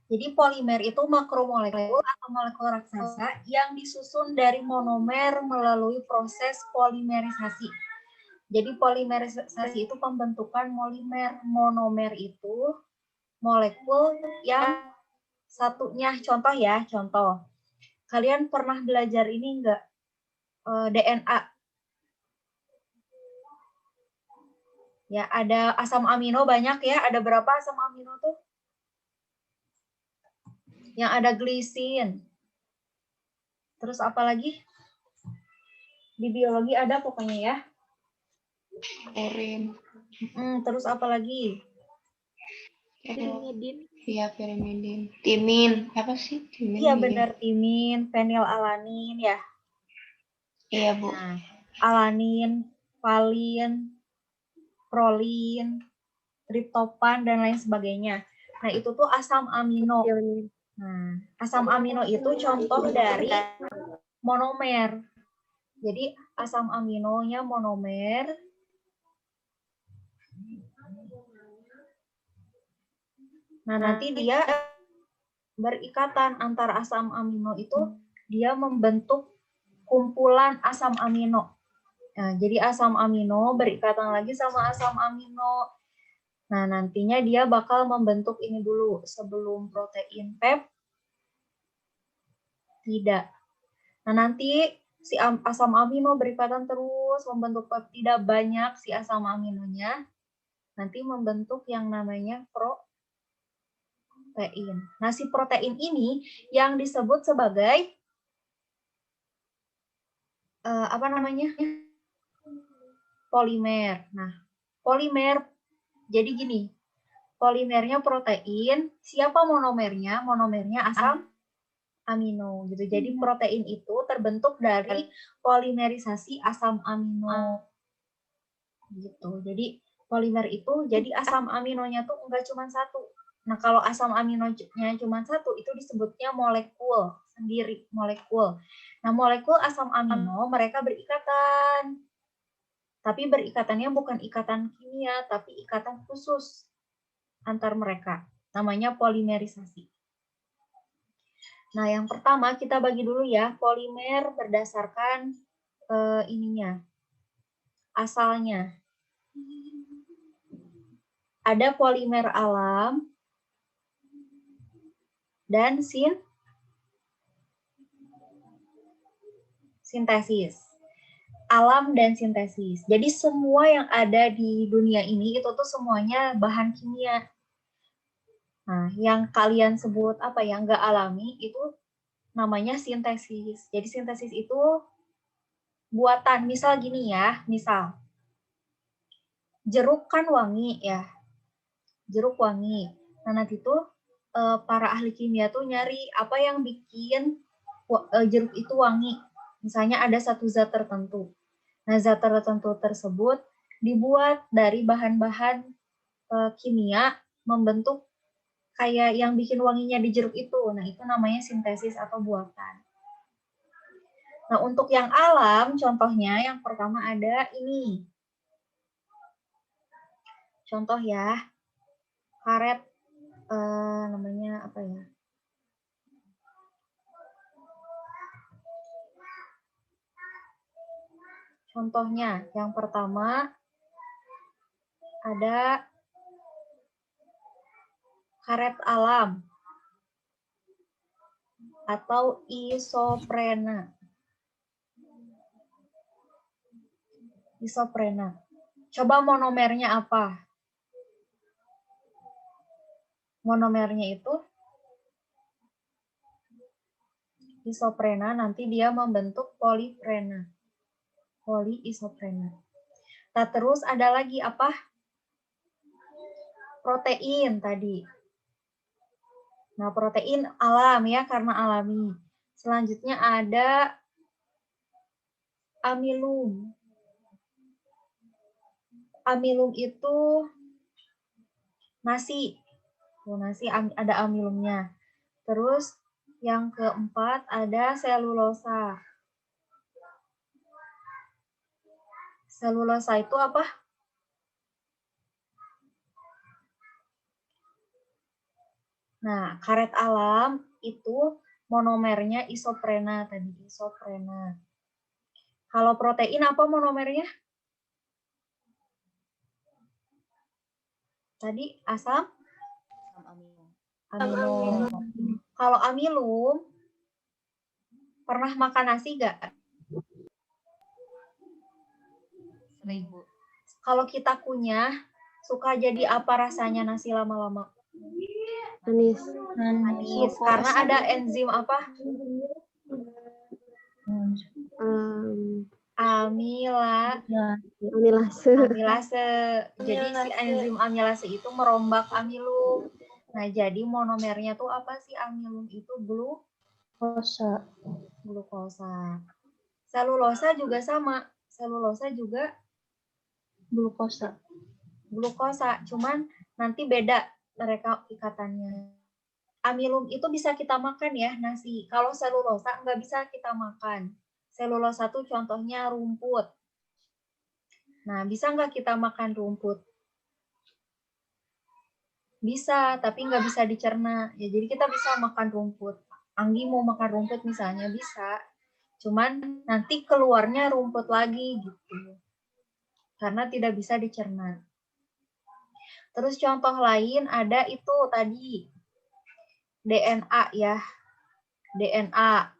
Jadi polimer itu makromolekul atau molekul raksasa yang disusun dari monomer melalui proses polimerisasi. Jadi polimerisasi itu pembentukan monomer itu molekul yang satunya, contoh ya, contoh. Kalian pernah belajar ini enggak? DNA. Ya, ada asam amino banyak ya. Ada berapa asam amino tuh? Yang ada glisin. Terus apa lagi? Di biologi ada pokoknya ya. Furin. Terus apa lagi? Pirimidin. Iya, pirimidin. Timin. Apa sih timin? Iya benar, timin, fenilalanin ya. Iya, Bu. Nah, alanin, valin, prolin, triptopan, dan lain sebagainya. Nah, itu tuh asam amino. Nah, asam amino itu contoh dari monomer. Jadi, asam aminonya monomer. Nah, nanti dia berikatan antara asam amino itu, dia membentuk kumpulan asam amino. Nah, jadi asam amino berikatan lagi sama asam amino. Nah, nantinya dia bakal membentuk ini dulu sebelum protein peptida. Nah, nanti si asam amino berikatan terus membentuk peptida banyak si asam aminonya. Nanti membentuk yang namanya protein. Nah, si protein ini yang disebut sebagai apa namanya? Polimer. Nah, polimer jadi gini. Polimernya protein, siapa monomernya? Monomernya asam amino gitu. Jadi protein itu terbentuk dari polimerisasi asam amino gitu. Jadi polimer itu jadi asam aminonya tuh enggak cuma satu. Nah, kalau asam aminonya cuma satu itu disebutnya molekul sendiri, molekul. Nah, molekul asam amino mereka berikatan. Tapi berikatannya bukan ikatan kimia, tapi ikatan khusus antar mereka. Namanya polimerisasi. Nah, yang pertama kita bagi dulu ya, polimer berdasarkan ininya, asalnya. Ada polimer alam dan sintesis. Alam dan sintesis. Jadi semua yang ada di dunia ini itu tuh semuanya bahan kimia. Nah, yang kalian sebut apa ya, nggak alami itu namanya sintesis. Jadi sintesis itu buatan. Misal gini ya, misal jeruk kan wangi ya, jeruk wangi. Nah, nanti tuh para ahli kimia tuh nyari apa yang bikin jeruk itu wangi. Misalnya ada satu zat tertentu. Nah, zat tertentu tersebut dibuat dari bahan-bahan kimia membentuk kayak yang bikin wanginya di jeruk itu. Nah, itu namanya sintesis atau buatan. Nah, untuk yang alam, contohnya yang pertama ada ini. Contoh ya, karet, namanya apa ya? Contohnya, yang pertama ada karet alam atau isoprena. Isoprena. Coba monomernya apa? Monomernya itu isoprena, nanti dia membentuk poliprena. Poliisoprena. Nah, terus ada lagi apa? Protein tadi. Nah, protein alam ya, karena alami. Selanjutnya ada amilum. Amilum itu nasi. Nasi ada amilumnya. Terus yang keempat ada selulosa. Selulosa itu apa? Nah, karet alam itu monomernya isoprena tadi, isoprena. Kalau protein apa monomernya? Tadi asam amino. Kalau amilum, pernah makan nasi nggak? Kalau kita kunyah, suka jadi apa rasanya nasi lama-lama? Manis. Manis. Karena ada enzim apa? Amilase. Amilase. Jadi si enzim amilase itu merombak amilum. Nah, jadi monomernya tuh apa sih amilum itu? Glukosa. Selulosa juga sama. Selulosa juga glukosa. Cuman nanti beda mereka ikatannya. Amilum itu bisa kita makan ya, nasi. Kalau selulosa nggak bisa kita makan. Selulosa tuh contohnya rumput. Nah, bisa nggak kita makan rumput? Bisa, tapi nggak bisa dicerna. Ya, jadi kita bisa makan rumput. Anggi mau makan rumput misalnya bisa. Cuman nanti keluarnya rumput lagi gitu. Karena tidak bisa dicerna. Terus contoh lain ada itu tadi. DNA ya. DNA.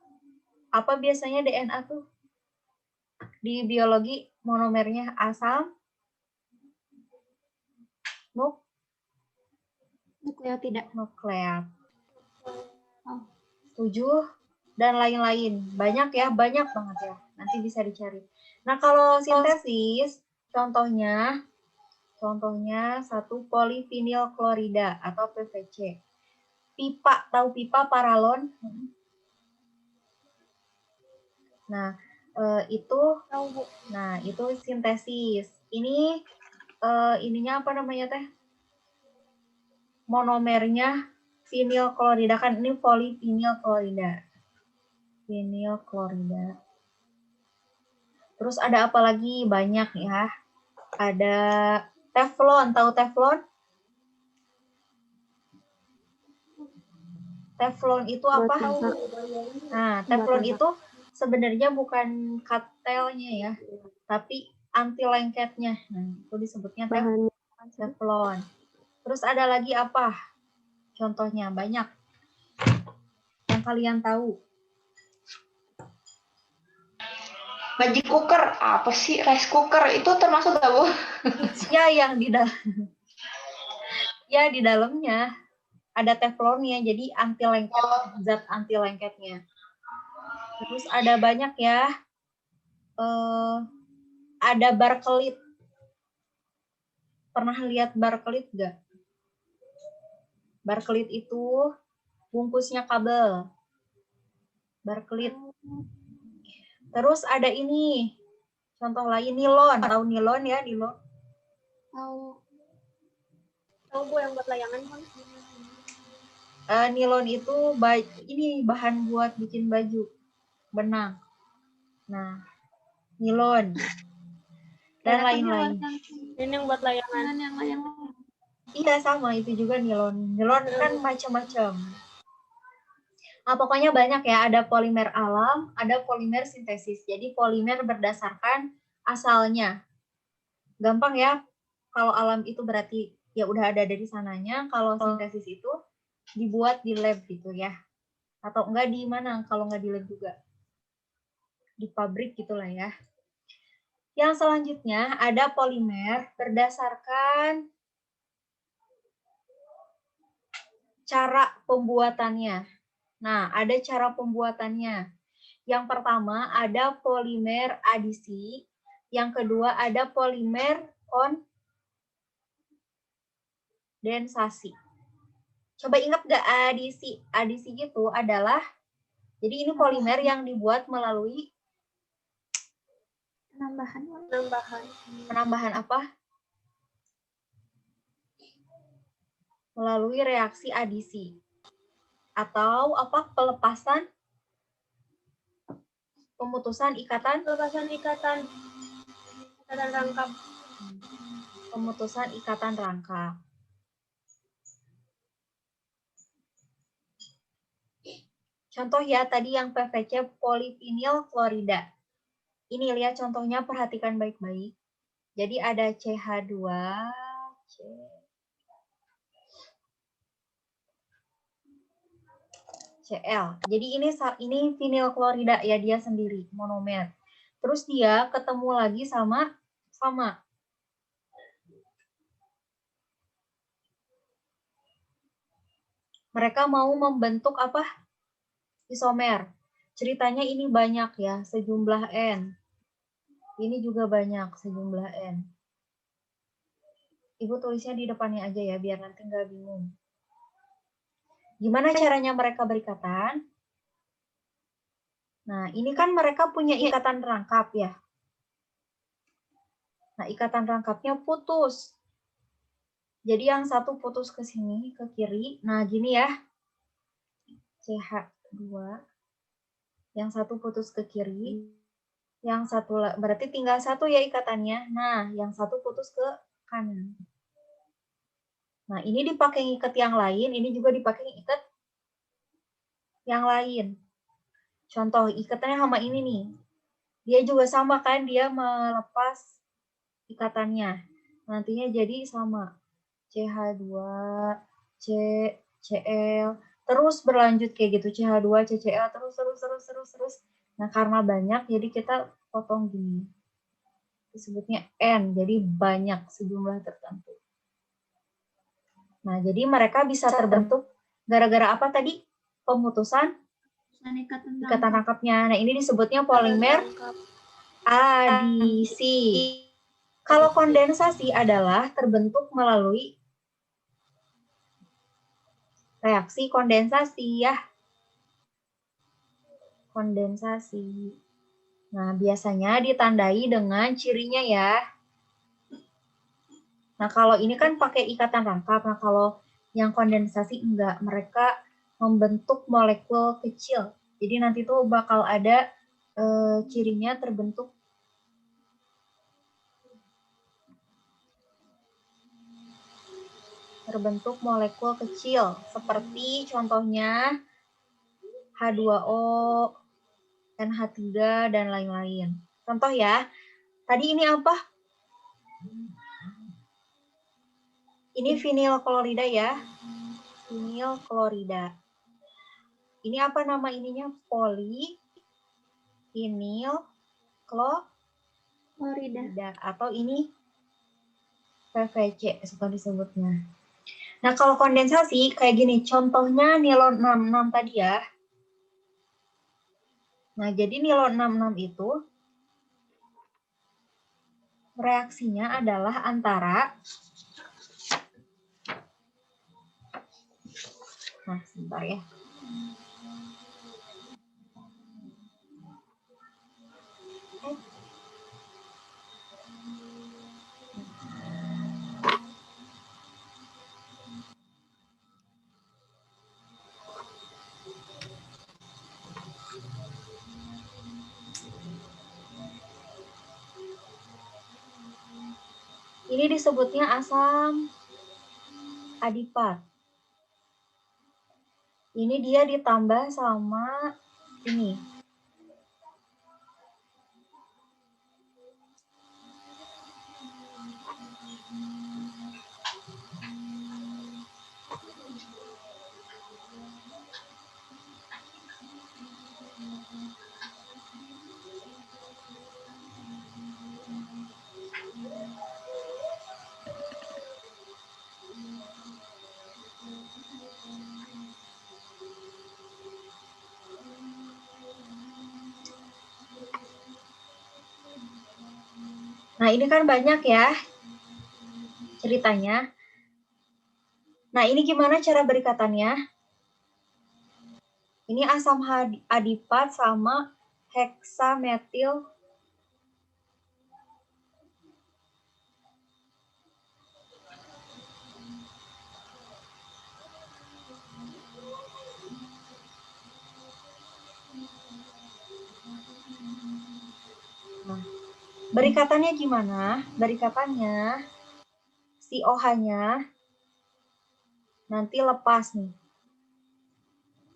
Apa biasanya DNA tuh? Di biologi monomernya asam nukleat. 7 dan lain-lain. Banyak ya, banyak banget ya. Nanti bisa dicari. Nah, kalau sintesis contohnya 1 polivinil klorida atau PVC. Pipa, tahu pipa paralon? Nah, itu sintesis. Ini ininya apa namanya teh? Monomernya vinil klorida, kan ini polivinil klorida. Vinil klorida. Terus ada apa lagi? Banyak ya. Ada teflon, tahu teflon? Teflon itu apa? Nah, teflon itu sebenarnya bukan katelnya ya, tapi anti lengketnya. Nah, itu disebutnya teflon. Terus ada lagi apa? Contohnya banyak yang kalian tahu. Magic cooker, apa sih rice cooker? Itu termasuk gak, Bu? Ya, yang di dalam. Ya, di dalamnya ada teflonnya, jadi anti lengket, zat anti lengketnya. Terus ada banyak ya. Ada barkelit. Pernah lihat barkelit nggak? Barkelit itu bungkusnya kabel. Barkelit. Terus ada ini. Contoh lain nilon. Tahu nilon ya, nilon? Tahu Bu yang buat layangan kan? Nilon itu ini bahan buat bikin baju, benang. Nah, nilon dan lain-lain. Ini yang buat layangan. Iya, sama itu juga nilon. Nilon kan macam-macam. Nah, pokoknya banyak ya, ada polimer alam, ada polimer sintesis. Jadi polimer berdasarkan asalnya. Gampang ya, kalau alam itu berarti ya udah ada dari sananya, kalau sintesis itu dibuat di lab gitu ya. Atau enggak di mana, kalau enggak di lab juga. Di pabrik gitulah ya. Yang selanjutnya ada polimer berdasarkan cara pembuatannya. Nah, ada cara pembuatannya. Yang pertama ada polimer adisi, yang kedua ada polimer kondensasi. Coba ingat nggak adisi? Adisi itu adalah, jadi ini polimer yang dibuat melalui penambahan apa? Melalui reaksi adisi. Atau apa? Pemutusan ikatan rangkap. Pemutusan ikatan rangkap. Contoh ya, tadi yang PVC polivinil klorida. Ini lihat contohnya, perhatikan baik-baik. Jadi ada CH2, Cl. Jadi ini vinil klorida ya, dia sendiri, monomer. Terus dia ketemu lagi sama mereka mau membentuk apa? Isomer. Ceritanya ini banyak ya, sejumlah N. Ini juga banyak, sejumlah N. Ibu tulisnya di depannya aja ya, biar nanti nggak bingung. Gimana caranya mereka berikatan? Nah, ini kan mereka punya ikatan rangkap ya. Nah, ikatan rangkapnya putus. Jadi yang satu putus ke sini, ke kiri. Nah, gini ya. CH2. Yang satu putus ke kiri. Yang satu, berarti tinggal satu ya ikatannya. Nah, yang satu putus ke kanan. Nah, ini dipakai ngikat yang lain, ini juga dipakai ngikat yang lain. Contoh, ikatannya sama ini nih. Dia juga sama kan, dia melepas ikatannya. Nantinya jadi sama. CH2, C, Cl, terus berlanjut kayak gitu. CH2, CCl, terus. Nah, karena banyak, jadi kita potong gini. Disebutnya N, jadi banyak sejumlah tertentu. Nah, jadi mereka bisa terbentuk gara-gara apa tadi? Pemutusan ikatan rangkapnya. Nah, ini disebutnya polimer adisi. Kalau kondensasi adalah terbentuk melalui reaksi kondensasi ya. Kondensasi. Nah, biasanya ditandai dengan cirinya ya. Nah, kalau ini kan pakai ikatan rangkap. Nah, kalau yang kondensasi enggak. Mereka membentuk molekul kecil. Jadi nanti tuh bakal ada cirinya terbentuk molekul kecil. Seperti contohnya H2O, NH3, dan lain-lain. Contoh ya. Tadi ini apa? Ini vinil klorida ya. Vinil klorida. Ini apa nama ininya? Polivinil klorida. Atau ini PVC suka disebutnya. Nah, kalau kondensasi kayak gini. Contohnya nilon 66 tadi ya. Nah, jadi nilon 66 itu reaksinya adalah antara, nah sebentar ya. Ini disebutnya asam adipat. Ini dia ditambah sama ini. Nah, ini kan banyak ya ceritanya. Nah, ini gimana cara berikatannya? Ini asam adipat sama heksametil. Nah, berikatannya gimana? Berikatannya si OH-nya nanti lepas nih.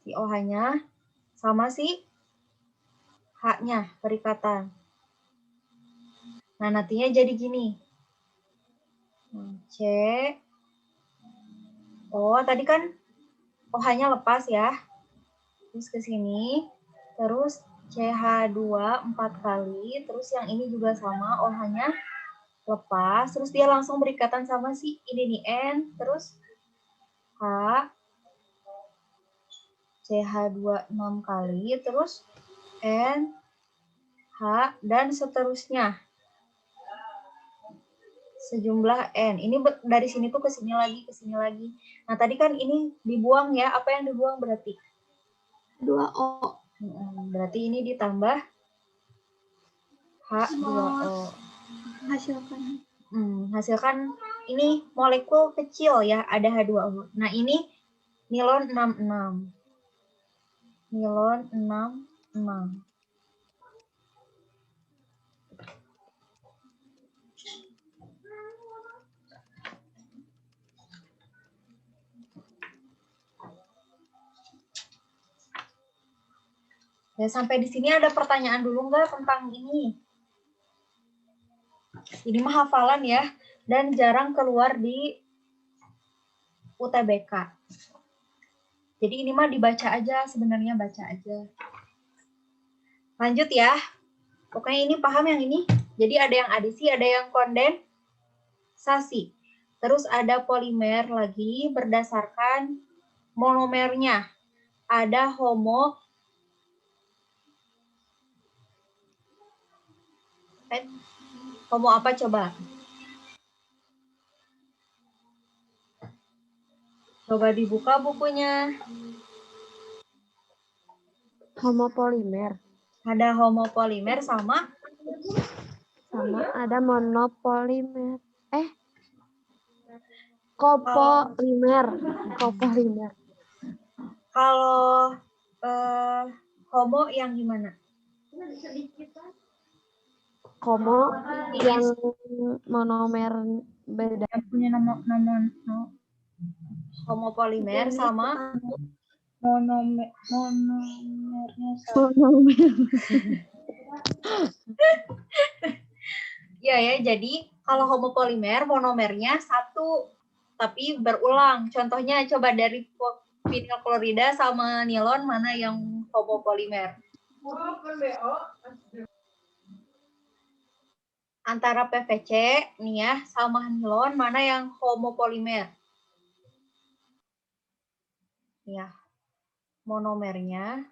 Si OH-nya sama si H-nya, perikatan. Nah, nantinya jadi gini. C, oh tadi kan OH-nya lepas ya. Terus ke sini, terus CH2 4 kali, terus yang ini juga sama, OH-nya lepas, terus dia langsung berikatan sama si ini nih, N, terus H, CH2 6 kali, terus N, H, dan seterusnya. Sejumlah N. Ini dari sini tuh ke sini lagi, ke sini lagi. Nah, tadi kan ini dibuang ya. Apa yang dibuang berarti? 2O. Berarti ini ditambah H2O. Hasilkan. Hasilkan ini molekul kecil ya, ada H2O. Nah, ini nilon 66. Nilon 66. Ya, sampai di sini ada pertanyaan dulu nggak tentang ini? Ini mah hafalan ya, dan jarang keluar di UTBK. Jadi ini mah dibaca aja, sebenarnya baca aja. Lanjut ya. Pokoknya ini paham yang ini. Jadi ada yang adisi, ada yang kondensasi. Terus ada polimer lagi berdasarkan monomernya. Ada homo apa coba? Coba dibuka bukunya. Homopolimer. Ada homopolimer sama Ada monopolimer. Copolimer. Copolimer. Kalau homo yang gimana? Homo yang monomer beda. Yang punya nama homopolimer sama monomernya sama. Monomer. Ya, jadi kalau homopolimer monomernya satu tapi berulang. Contohnya coba dari vinyl klorida sama nilon mana yang homopolimer? Antara PVC nih ya sama nilon mana yang homopolimer? Ya, monomernya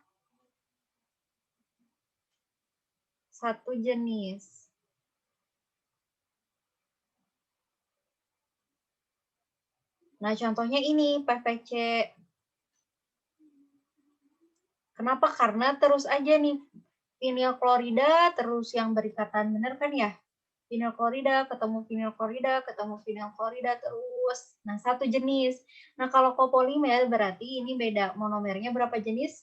satu jenis. Nah, contohnya ini PVC. Kenapa? Karena terus aja nih vinyl klorida terus yang berikatan, bener kan ya? Vinyl klorida ketemu vinyl klorida ketemu vinyl klorida terus. Nah, satu jenis. Nah, kalau copolimer berarti ini beda. Monomernya berapa jenis?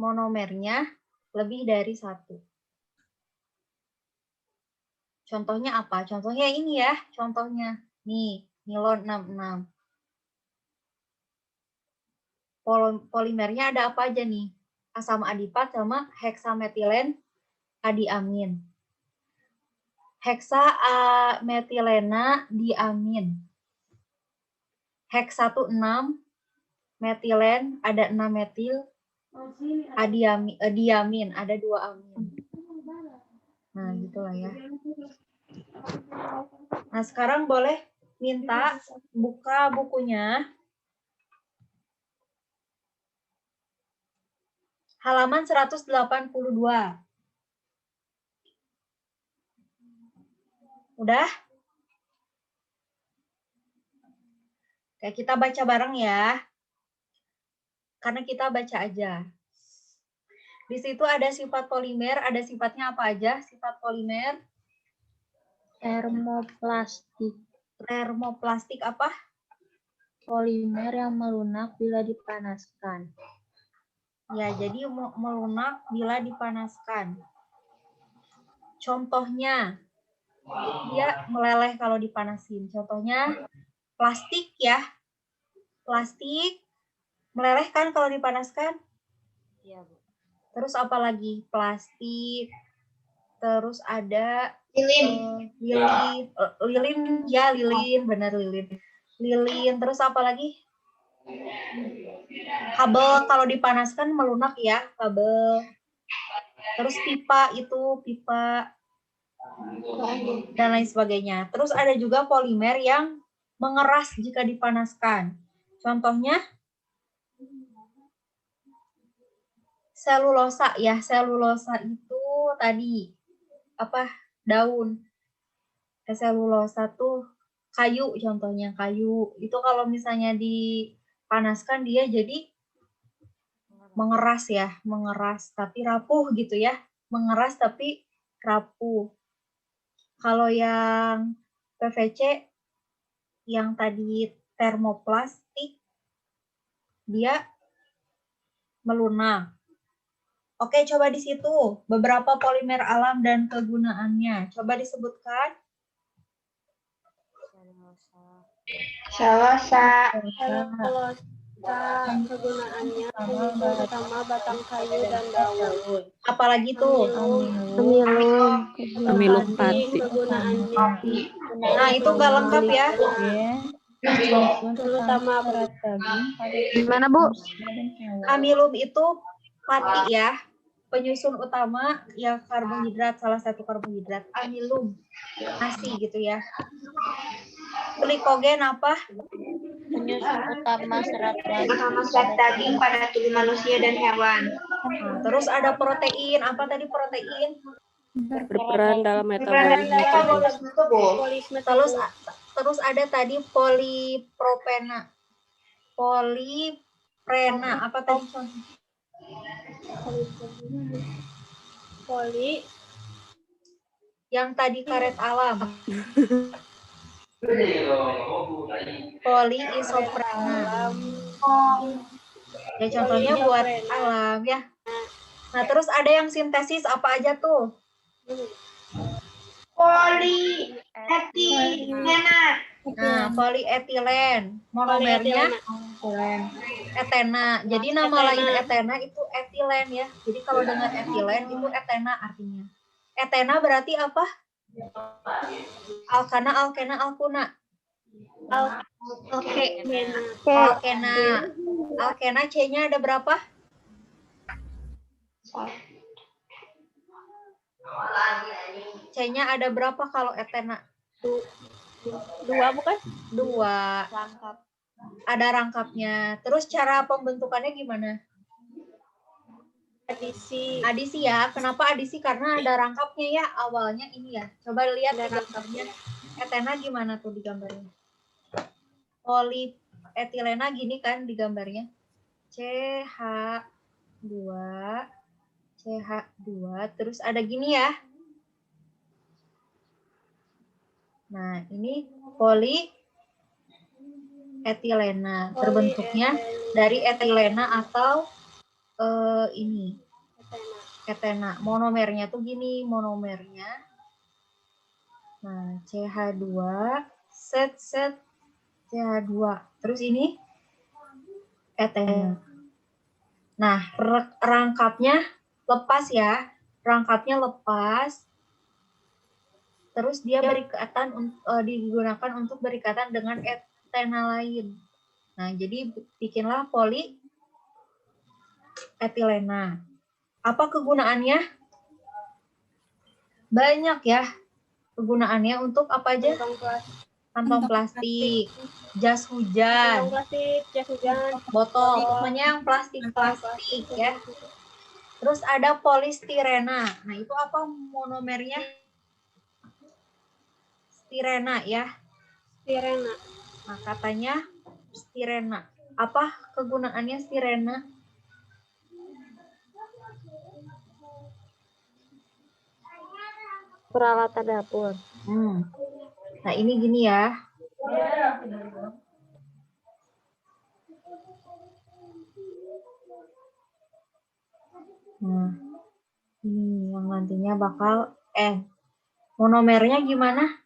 Monomernya lebih dari satu. Contohnya apa? Contohnya ini ya. Contohnya nih, nilon 66. Polimernya ada apa aja nih? Asam adipat sama heksametilen adiamin. Heksametilena diamin. Heks 16 metilen, ada 6 metil, diamin, ada 2 amin. Nah, gitulah ya. Nah, sekarang boleh minta buka bukunya. Halaman 182. Udah? Oke, kita baca bareng ya. Karena kita baca aja. Di situ ada sifat polimer, ada sifatnya apa aja? Sifat polimer. Termoplastik. Termoplastik apa? Polimer yang melunak bila dipanaskan. Ya, jadi melunak bila dipanaskan. Contohnya, dia meleleh kalau dipanasin. Contohnya, plastik ya. plastik, meleleh kan kalau dipanaskan? Iya, Bu. Terus apa lagi? Plastik, terus ada Lilin. lilin, benar lilin. Lilin, terus apa lagi? Kabel kalau dipanaskan melunak ya, kabel. Terus pipa, dan lain sebagainya. Terus ada juga polimer yang mengeras jika dipanaskan. Contohnya selulosa ya, selulosa itu tadi apa? Daun. Selulosa tuh kayu, contohnya kayu. Itu kalau misalnya dipanaskan dia jadi mengeras ya, mengeras tapi rapuh gitu ya. Mengeras tapi rapuh. Kalau yang PVC yang tadi termoplastik dia melunak. Oke, coba di situ beberapa polimer alam dan kegunaannya. Coba disebutkan. Selosa. Kegunaannya penyusun utama batang kayu dan daun. Apalagi tuh? Pemilu Padi kegunaannya Nah, itu nggak lengkap ya. terutama Gimana, Bu? Amilum itu pati ya. Penyusun utama ya karbohidrat, salah satu karbohidrat. Amilum, nasi gitu ya. Glikogen apa? Penyusun utama serat Utama zat daging pada tubuh manusia dan hewan. Nah, terus ada protein. Apa tadi protein? Berperan dalam Metabolisme tubuh. Terus ada tadi polipropena. Poliprena. Apa tadi? poli Yang tadi karet alam. Poliisoprena. Ya contohnya buat alam ya. Nah, terus ada yang sintesis apa aja tuh? Polietilena. Nah, polietilen. Monomernya etena. Jadi nama lain etena itu etilen ya. Jadi kalau dengan etilen itu etena artinya. Etena berarti apa? Alkana, alkena, alkuna. Alkena. Alkena C-nya ada berapa? C-nya ada berapa kalau etena? 2 bukan? 2. Ada rangkapnya. Terus cara pembentukannya gimana? Adisi ya. Kenapa adisi? Karena ada rangkapnya ya. Awalnya ini ya. Coba lihat di gambarnya. Etena gimana tuh di gambarnya? Polietilena gini kan di gambarnya. CH2. Terus ada gini ya. Nah, ini polietilena. Terbentuknya dari etilena atau ini etena. Monomernya tuh gini, monomernya. Nah, CH2 set CH2. Terus ini etena. Nah, rangkapnya lepas ya. Rangkapnya lepas. Terus dia digunakan untuk berikatan dengan etena lain. Nah, jadi bikinlah polietilena. Apa kegunaannya? Banyak ya kegunaannya. Untuk apa aja? Kantong plastik, jas hujan, botol, pokoknya yang plastik ya. Terus ada polistirena. Nah, itu apa monomernya? Stirena ya. Stirena. Nah, katanya stirena. Apa kegunaannya stirena? Peralatan dapur. Nah, ini gini ya. Nah, ini yang nantinya bakal monomernya gimana?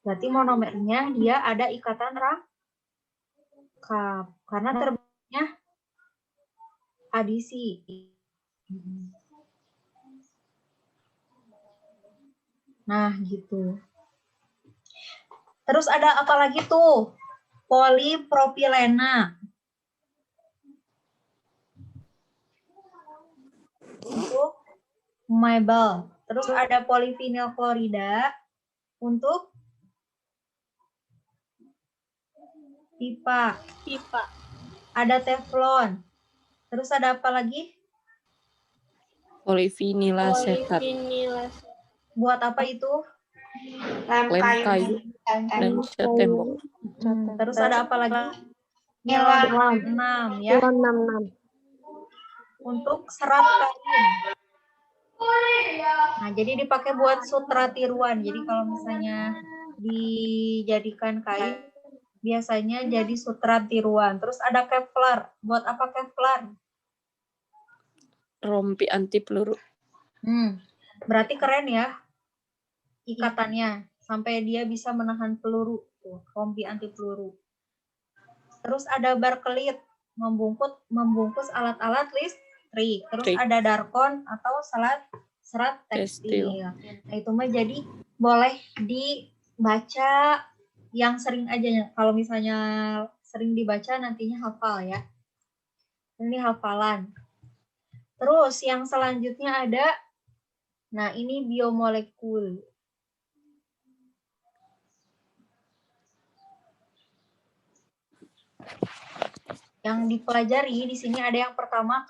Berarti monomernya dia ada ikatan lengkap karena terbentuknya adisi. Nah, gitu. Terus ada apa lagi tuh? Polipropilena. Untuk mebel. Terus ada polivinil klorida untuk pipa. Ada teflon. Terus ada apa lagi? Polivinilasetat. Buat apa itu? Lem Lem kayu kayu dan dan cat tembok. Terus ada apa lagi? Nilon. 6 ya. 6. Untuk serat kain. Nah, jadi dipakai buat sutra tiruan. Jadi kalau misalnya dijadikan kain, biasanya jadi sutra tiruan. Terus ada Kevlar. Buat apa Kevlar? Rompi anti peluru. Berarti keren ya ikatannya. Sampai dia bisa menahan peluru. Tuh, rompi anti peluru. Terus ada barkelit. Membungkus alat-alat listrik. Terus ada darkon atau serat tekstil. Nah, itu mah jadi boleh dibaca yang sering aja. Kalau misalnya sering dibaca nantinya hafal ya. Ini hafalan. Terus yang selanjutnya ada, nah ini biomolekul. Yang dipelajari di sini ada yang pertama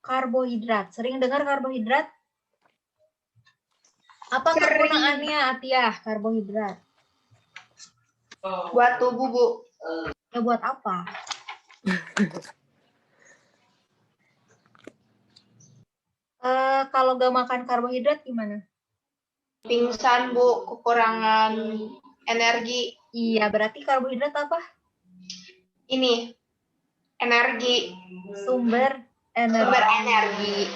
karbohidrat. Sering dengar karbohidrat? Apa kegunaannya, Atiah, karbohidrat? buat tubuh, Bu. Ya buat apa? Kalau gak makan karbohidrat gimana? Pingsan, Bu, kekurangan energi. Iya, berarti karbohidrat apa? Ini energi, Sumber sumber energi. energi.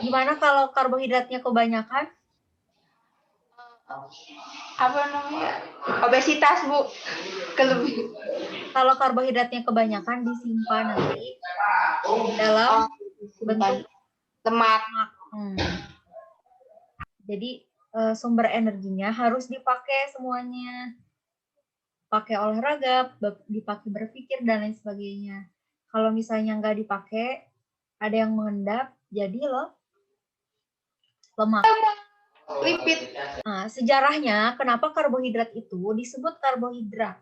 Gimana kalau karbohidratnya kebanyakan? Apa namanya? Obesitas, Bu. Kelebih. Kalau karbohidratnya kebanyakan disimpan nanti dalam bentuk lemak. Jadi sumber energinya harus dipakai semuanya. Pakai olahraga, dipakai berpikir, dan lain sebagainya. Kalau misalnya nggak dipakai, ada yang mengendap, jadi lemak. Lipid. Nah, sejarahnya kenapa karbohidrat itu disebut karbohidrat?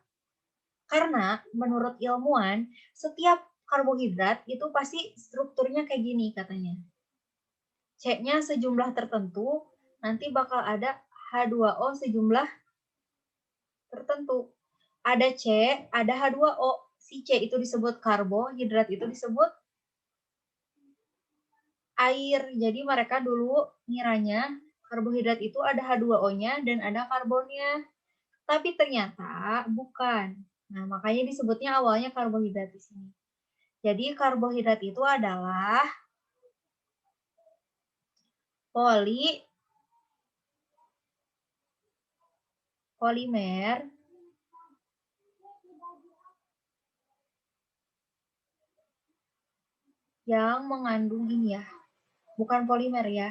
Karena menurut ilmuwan, setiap karbohidrat itu pasti strukturnya kayak gini katanya. C-nya sejumlah tertentu, nanti bakal ada H2O sejumlah tertentu. Ada C, ada H2O. Si C itu disebut karbohidrat, itu disebut air. Jadi mereka dulu ngiranya karbohidrat itu ada H2O-nya dan ada karbonnya. Tapi ternyata bukan. Nah, makanya disebutnya awalnya karbohidrat di sini. Jadi karbohidrat itu adalah polimer yang mengandung ini ya. Bukan polimer ya.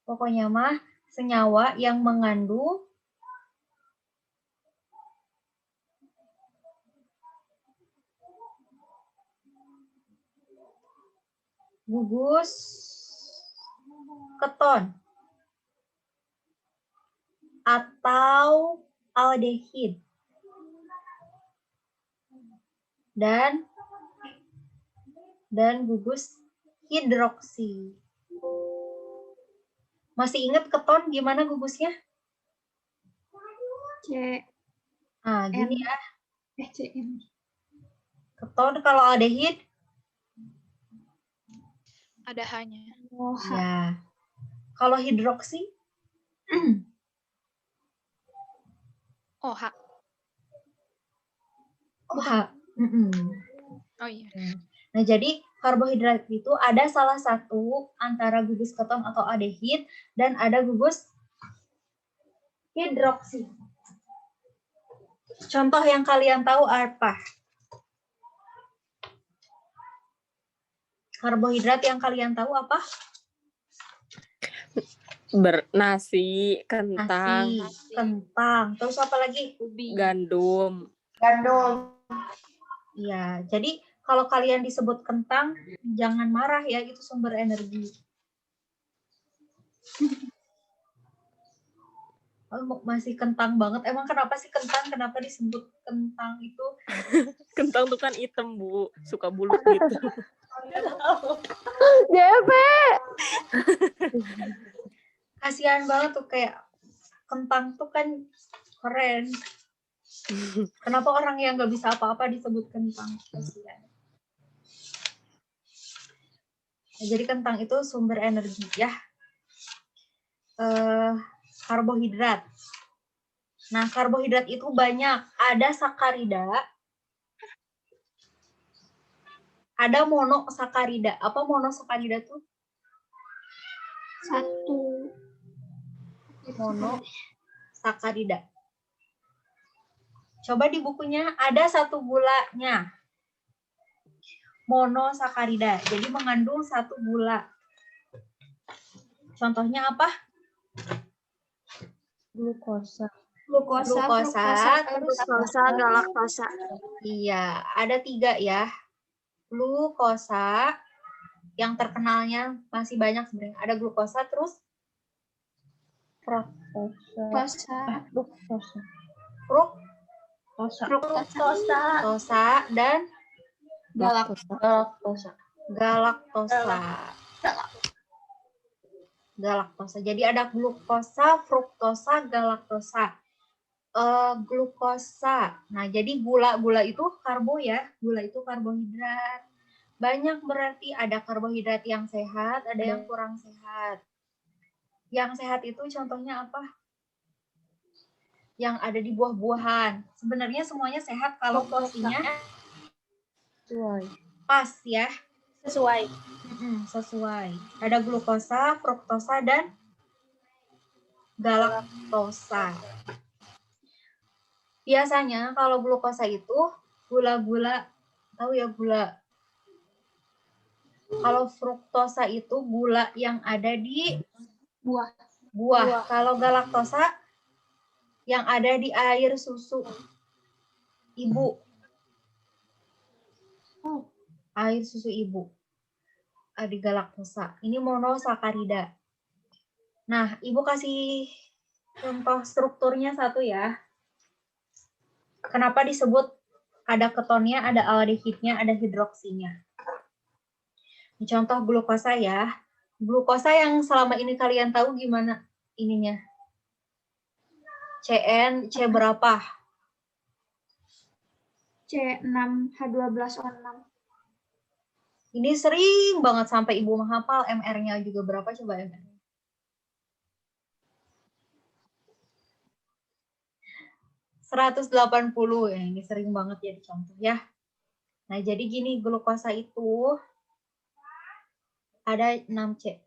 Pokoknya mah senyawa yang mengandung gugus keton atau aldehid dan gugus hidroksi. Masih ingat keton gimana gugusnya? C. Nah, gini ya. CN. Keton kalau aldehid Ada hanya. ya. Kalau hidroksi OH. OH. Oh iya. Nah, jadi karbohidrat itu ada salah satu antara gugus keton atau aldehid dan ada gugus hidroksi. Contoh yang kalian tahu apa? Karbohidrat yang kalian tahu apa? Nasi, kentang, Nasi, kentang, terus apa lagi? gandum. Gandum. Iya, jadi kalau kalian disebut kentang, jangan marah ya, itu sumber energi. Oh, masih kentang banget. Emang kenapa sih kentang? Kenapa disebut kentang itu? Kentang tuh kan hitam, Bu. Suka bulut gitu. JP. Kasihan banget tuh, kayak kentang tuh kan keren. Kenapa orang yang nggak bisa apa-apa disebut kentang? Kasihan. Nah, jadi kentang itu sumber energi ya. Karbohidrat. Nah, karbohidrat itu banyak. Ada sakarida, ada monosakarida. Apa monosakarida tuh? Satu. Monosakarida. Coba di bukunya ada satu gulanya. Monosakarida. Jadi mengandung satu gula. Contohnya apa? Glukosa. Glukosa, Fruktosa, galaktosa. Iya, ada 3 ya. Glukosa, yang terkenalnya masih banyak sebenarnya. Ada glukosa, terus Fruktosa. fruktosa, dan Galaktosa. galaktosa. Jadi ada glukosa, fruktosa, galaktosa. Glukosa. Nah, jadi gula itu karbo ya. Gula itu karbohidrat. Banyak berarti ada karbohidrat yang sehat, ada yang kurang sehat. Yang sehat itu contohnya apa? Yang ada di buah-buahan. Sebenarnya semuanya sehat kalau porsinya pas ya. Sesuai. Sesuai. Ada glukosa, fruktosa, dan galaktosa. Biasanya kalau glukosa itu gula-gula, tahu ya gula. Kalau fruktosa itu gula yang ada di buah. Kalau galaktosa yang ada di air susu ibu. Air susu ibu. Di galaktosa. Ini monosakarida. Nah, ibu kasih contoh strukturnya satu ya. Kenapa disebut ada ketonnya, ada aldehidnya, ada hidroksinya. Ini contoh glukosa ya. Glukosa yang selama ini kalian tahu gimana ininya? C berapa? C6H12O6. Ini sering banget sampai ibu menghafal. MR-nya juga berapa? Coba MR. ...180 ya, ini sering banget ya dicontoh ya. Nah, jadi gini, glukosa itu ada 6C.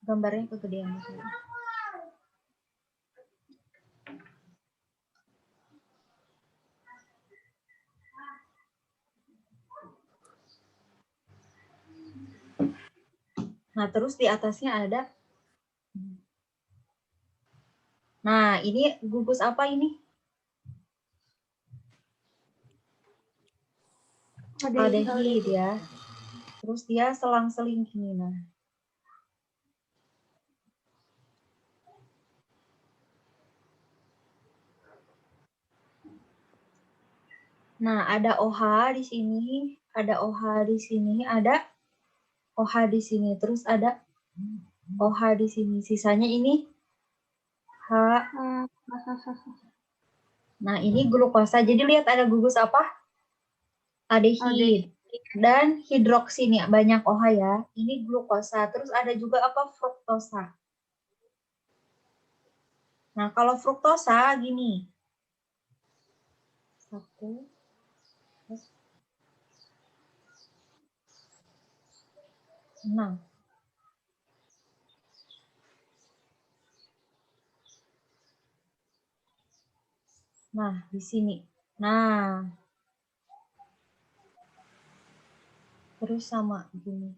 Gambarnya kegedean. Nah, terus di atasnya ada. Nah, ini gugus apa ini? Aldehid ya. Terus dia selang-seling gini. Nah, ada OH di sini, ada OH di sini, ada OH di sini, terus ada OH di sini. Sisanya ini H. Nah, ini glukosa. Jadi lihat ada gugus apa? Aldehid. Dan hidroksi nih, banyak OH ya. Ini glukosa. Terus ada juga apa? Fruktosa. Nah, kalau fruktosa gini. 1, 6. Nah, di sini. Nah, terus sama gini.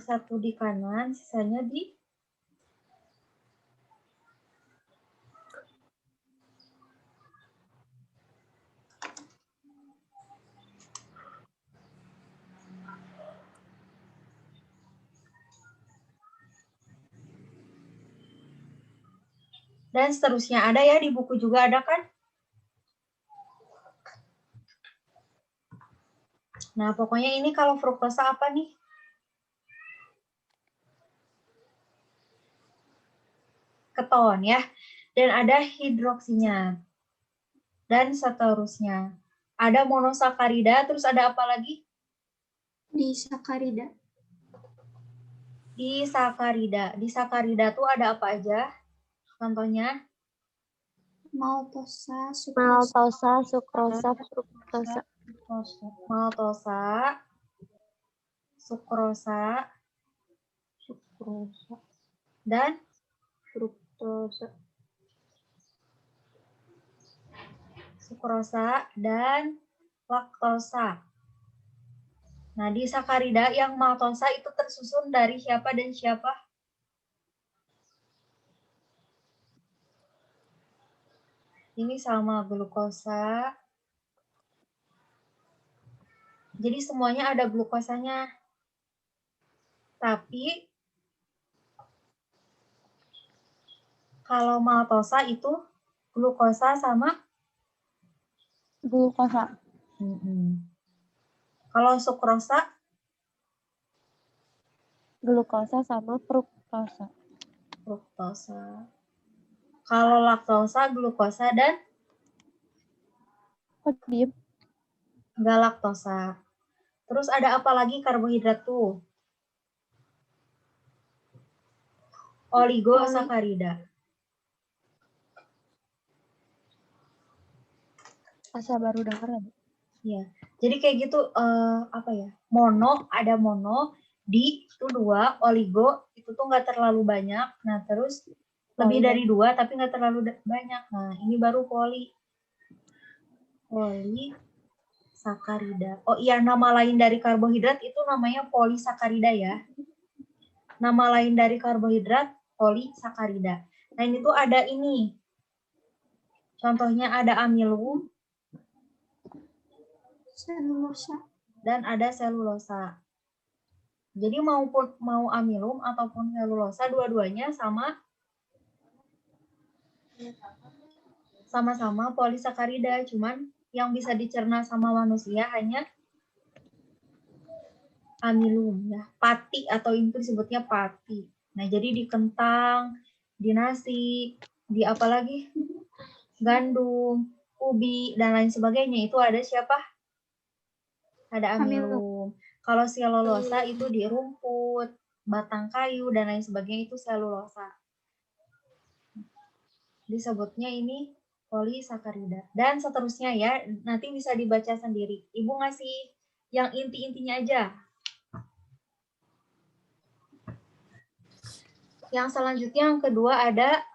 Satu di kanan, sisanya di dan seterusnya. Ada ya, di buku juga ada kan? Nah, pokoknya ini kalau fruktosa apa nih? Keton ya. Dan ada hidroksinya. Dan seterusnya. Ada monosakarida, terus ada apa lagi? Disakarida. Disakarida. Disakarida tuh ada apa aja? Contohnya? Maltosa, Maltosa, sukrosa, fruktosa. Maltosa, sukrosa, dan Fruktosa. sukrosa dan laktosa. Nah, di sakarida yang maltosa itu tersusun dari siapa dan siapa? Ini sama glukosa. Jadi semuanya ada glukosanya. Tapi kalau maltosa itu glukosa sama Glukosa. Kalau sukrosa Glukosa sama fruktosa. fruktosa. Kalau laktosa glukosa dan Kok diem? enggak laktosa. Terus ada apa lagi karbohidrat tuh? Oligosakarida. Asa baru denger ya, Bu? Ya. Jadi kayak gitu apa ya? Mono, ada mono, di itu 2, oligo itu tuh nggak terlalu banyak. Nah, terus lebih dari 2 tapi nggak terlalu banyak. Nah, ini baru polisakarida. Oh iya, nama lain dari karbohidrat itu namanya polisakarida ya. Nama lain dari karbohidrat polisakarida. Nah, ini tuh ada ini. Contohnya ada amilum selulosa. dan ada selulosa. Jadi mau amilum ataupun selulosa dua-duanya sama-sama polisakarida, cuman yang bisa dicerna sama manusia hanya amilum ya, pati atau itu disebutnya pati. Nah, jadi di kentang, di nasi, di apa lagi? Gandum, ubi dan lain sebagainya itu ada siapa? Ada amilum. Kalau selulosa itu di rumput, batang kayu dan lain sebagainya itu selulosa. Disebutnya ini polisakarida. Dan seterusnya ya, nanti bisa dibaca sendiri. Ibu ngasih yang inti-intinya aja. Yang selanjutnya yang kedua ada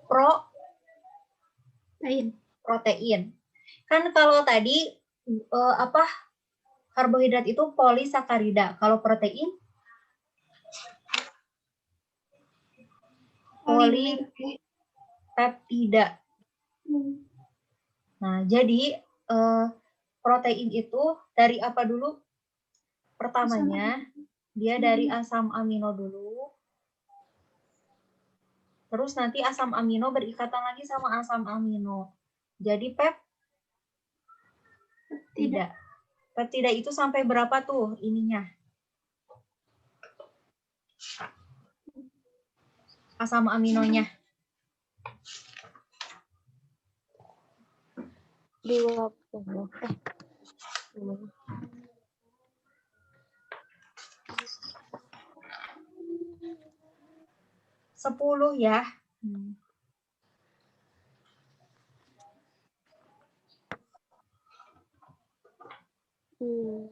protein. Kan kalau tadi karbohidrat itu polisakarida. Kalau protein polipeptida. Nah, jadi protein itu dari apa dulu? Pertamanya, dia dari asam amino dulu. Terus nanti asam amino berikatan lagi sama asam amino. Jadi peptida. Peptida itu sampai berapa tuh ininya? Asam aminonya. 20. 10 ya. Hmm. Hmm.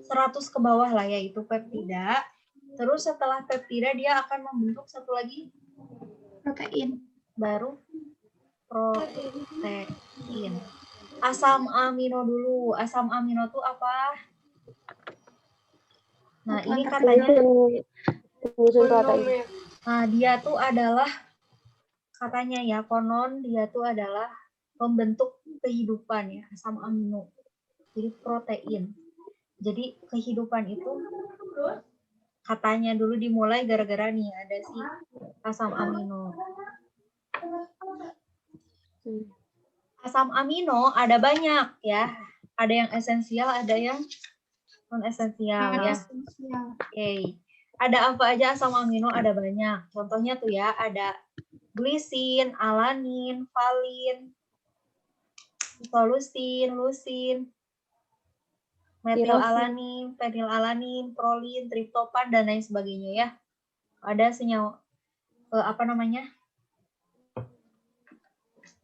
100 ke bawah lah ya itu peptida. Terus setelah peptida dia akan membentuk satu lagi Protein. baru protein. Asam amino dulu. Asam amino itu apa? Nah, ini katanya Menyusun protein. nah, dia tuh adalah katanya ya, konon dia tuh adalah pembentuk kehidupan ya, asam amino. Jadi protein. Jadi kehidupan itu katanya dulu dimulai gara-gara nih ada si asam amino. Asam amino ada banyak ya. Ada yang esensial, ada yang non esensial ya. Oke. Ada apa aja asam amino? Ada banyak. Contohnya tuh ya, ada glisin, alanin, valin, isoleusin, lusin, metilalanin, fenilalanin, prolin, triptopan dan lain sebagainya ya. Ada senyawa apa namanya?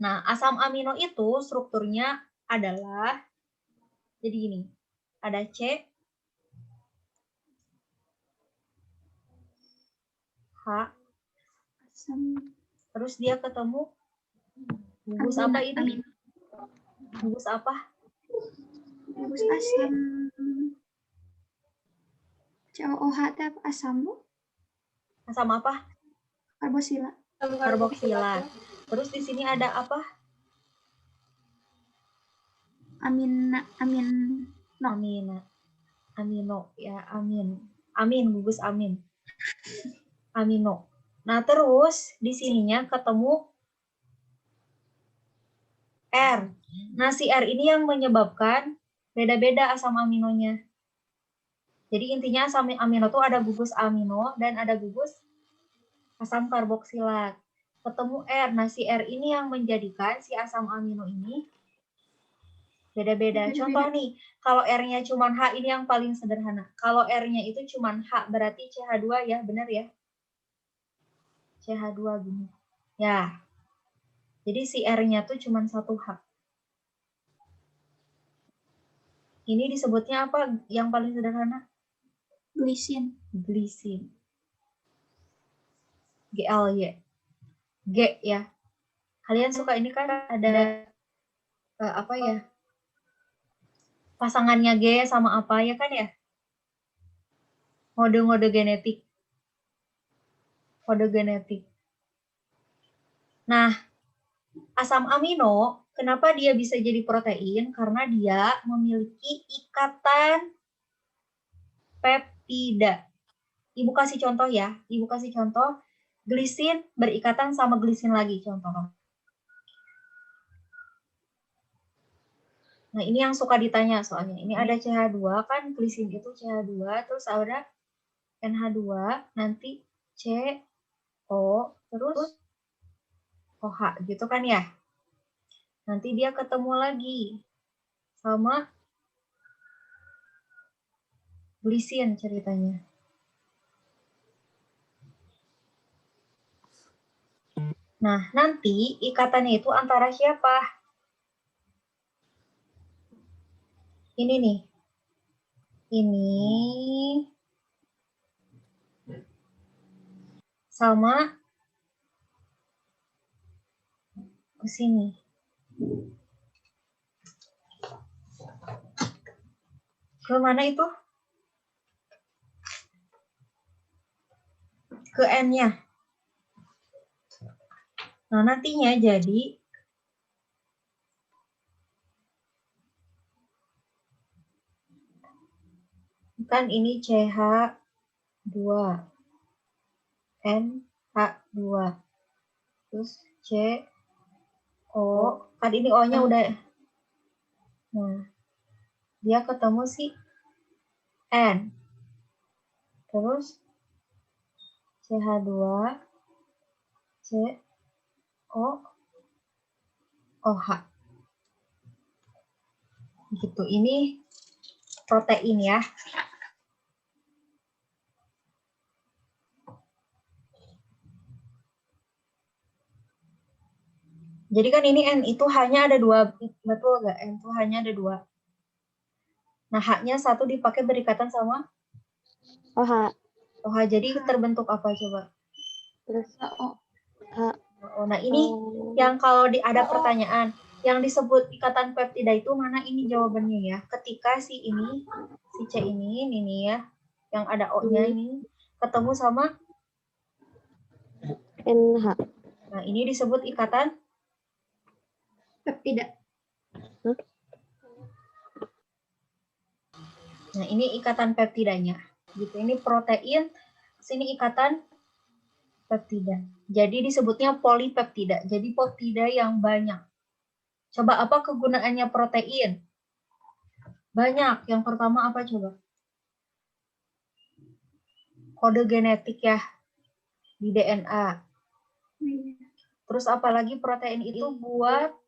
Nah, asam amino itu strukturnya adalah jadi gini. Ada C, H, terus dia ketemu gugus apa ini? Gugus apa? Gugus asam. COOH itu asam, Bu? Asam apa? Karbosila. Karboksila. Terus di sini ada apa? Amino. Amino ya, amin, gugus amin. Amino. Nah, terus di sininya ketemu R. Nah, si R ini yang menyebabkan beda-beda asam aminonya. Jadi intinya asam amino itu ada gugus amino dan ada gugus asam karboksilat. Ketemu R. Nah, si R ini yang menjadikan si asam amino ini beda-beda. Contoh nih, kalau R-nya cuma H ini yang paling sederhana. Kalau R-nya itu cuma H, berarti CH2 ya, benar ya? CH2 gini. Ya. Jadi si R-nya tuh cuma 1 H. Ini disebutnya apa yang paling sederhana? Glisin. Glisin. GLY. G ya. Kalian suka ini kan ada apa ya? Pasangannya G sama apa ya kan ya? Mode-mode genetik. Kode genetik. Nah, asam amino, kenapa dia bisa jadi protein? Karena dia memiliki ikatan peptida. Ibu kasih contoh ya. Ibu kasih contoh. Glisin berikatan sama glisin lagi contoh. Nah, ini yang suka ditanya soalnya. Ini ada CH2 kan, glisin itu CH2, terus ada NH2, nanti CO, terus OH gitu kan ya. Nanti dia ketemu lagi sama glisin ceritanya. Nah, nanti ikatannya itu antara siapa? Ini nih. Ini sama ke sini. Ke mana itu? Ke N-nya. Nah, nantinya jadi kan ini CH2, NH2, terus CO, kan ini O-nya udah. Nah, dia ketemu si N, terus CH2, CO, OH. Gitu, ini protein ya. Jadi kan ini N itu hanya ada 2, betul nggak? N itu hanya ada 2. Nah, H-nya 1 dipakai berikatan sama OH. OH. Jadi terbentuk apa coba? Terus Oh, H. Oh, nah ini yang kalau ada pertanyaan, yang disebut ikatan peptida itu mana, ini jawabannya ya. Ketika si C ini ya, yang ada O-nya ini ketemu sama, NH. nah ini disebut ikatan Peptida. Nah, ini ikatan peptidanya. Gitu. Ini protein, sini ikatan peptida. Jadi disebutnya polipeptida. Jadi peptida yang banyak. Coba apa kegunaannya protein? Banyak. Yang pertama apa coba? Kode genetik ya di DNA. Terus apalagi protein itu buat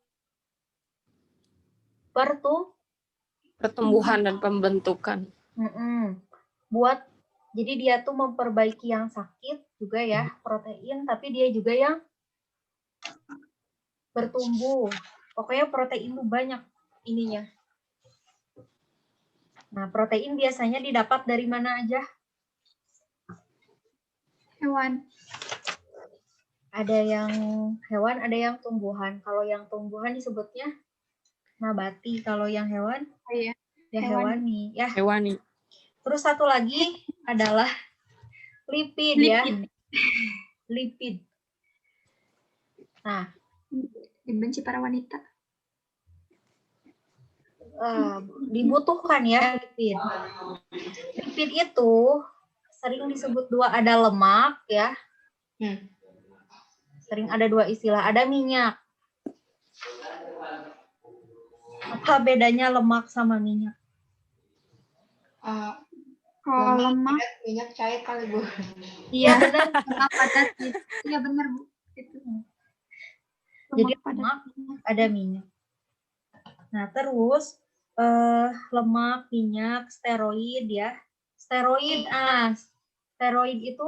Pertumbuhan dan pembentukan. buat, jadi dia tuh memperbaiki yang sakit juga ya protein, tapi dia juga yang bertumbuh. Pokoknya protein itu banyak ininya. Nah, protein biasanya didapat dari mana aja? Hewan. Ada yang hewan, ada yang tumbuhan. Kalau yang tumbuhan disebutnya nabati. Kalau yang hewan, Iya. ya hewani. Ya. Hewani. Terus satu lagi adalah lipid ya. Lipid. Nah, Dibenci para wanita. dibutuhkan ya lipid. Lipid itu sering disebut 2, ada lemak ya. Sering ada 2 istilah, ada minyak. Apa bedanya lemak sama minyak? Kalau lemak, minyak cair kali Bu. Iya benar. Lemak padat. Iya benar Bu. Itu. Jadi lemak ada minyak. Nah, terus lemak, minyak, steroid ya. Steroid, steroid itu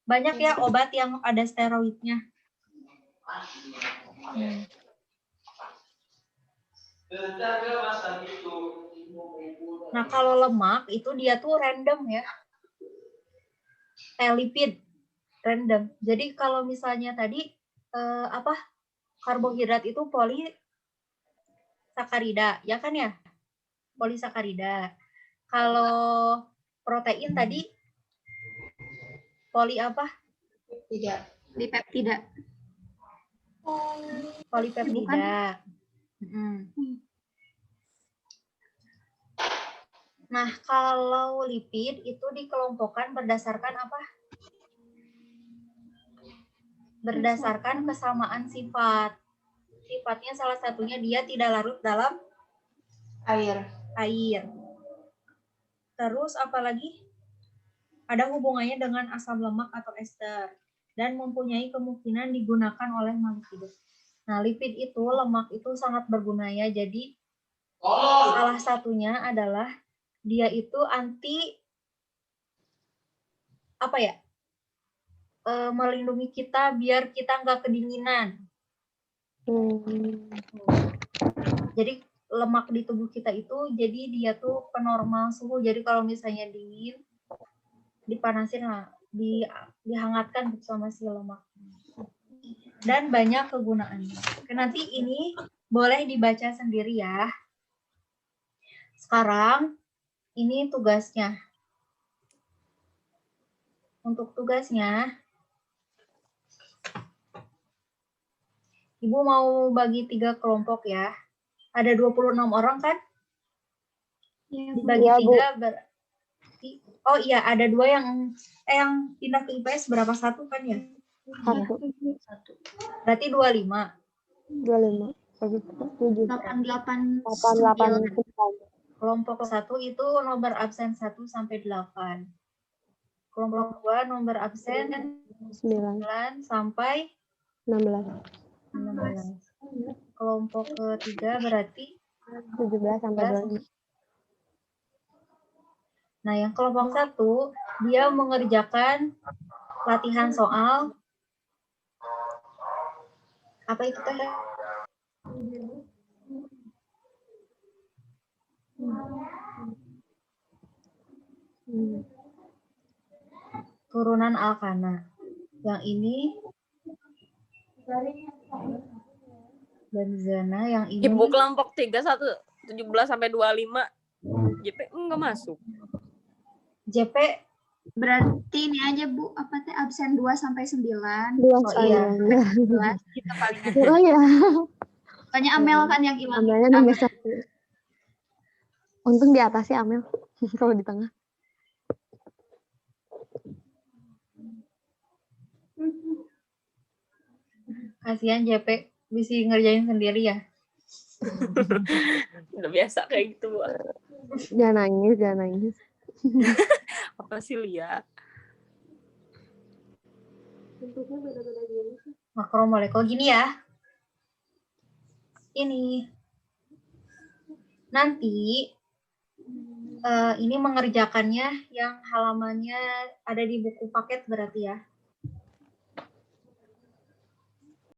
banyak ya obat yang ada steroidnya. Nah, kalau lemak itu dia tuh random ya. Lipid random. Jadi kalau misalnya tadi karbohidrat itu polisakarida, ya kan ya? Polisakarida. Kalau protein tadi poli apa? Tidak. Dipeptida. Polipeptida. Nah, kalau lipid itu dikelompokkan berdasarkan apa? Berdasarkan kesamaan sifat. Sifatnya salah satunya dia tidak larut dalam Air. Terus apalagi? Ada hubungannya dengan asam lemak atau ester dan mempunyai kemungkinan digunakan oleh makhluk hidup. Nah, lipid itu, lemak itu sangat berguna ya. Jadi salah satunya adalah dia itu anti melindungi kita biar kita nggak kedinginan. Jadi lemak di tubuh kita itu, jadi dia tuh penormal suhu. Jadi kalau misalnya dingin, dipanasin lah, dihangatkan sama si lemak. Dan banyak kegunaannya. Nanti ini boleh dibaca sendiri ya. Sekarang ini tugasnya. Untuk tugasnya, Ibu mau bagi 3 kelompok ya. Ada 26 orang kan? Dibagi 3 berarti, oh iya, ada 2 yang pindah ke IPS berapa? 1 kan ya? 1. Berarti 25. 25. 88. Kelompok 1 itu nomor absen 1 sampai 8. Kelompok 2 nomor absen 9 sampai 16. Kelompok ketiga berarti 17 sampai 25. Nah, yang kelompok 1 dia mengerjakan latihan soal Apa itu teh? Turunan Alkana. Yang ini benzena, yang ini Ibu kelompok 3 17 sampai 25. JP enggak masuk. JP. Berarti ini aja Bu, apa teh absen 2 sampai 9. 2 Oh iya. 11 kita paling Oh iya. Tanya Amel kan yang hilang. Amelnya nomor 1. Untung di atas sih Amel. Kalau di tengah. Kasihan JP bisa ngerjain sendiri ya. Udah biasa kayak gitu, Bu. Jangan nangis, jangan nangis. Apa sih, Lia? Bentuknya beda-beda gini sih. Makromolekul gini ya. Ini. Nanti ini mengerjakannya yang halamannya ada di buku paket berarti ya.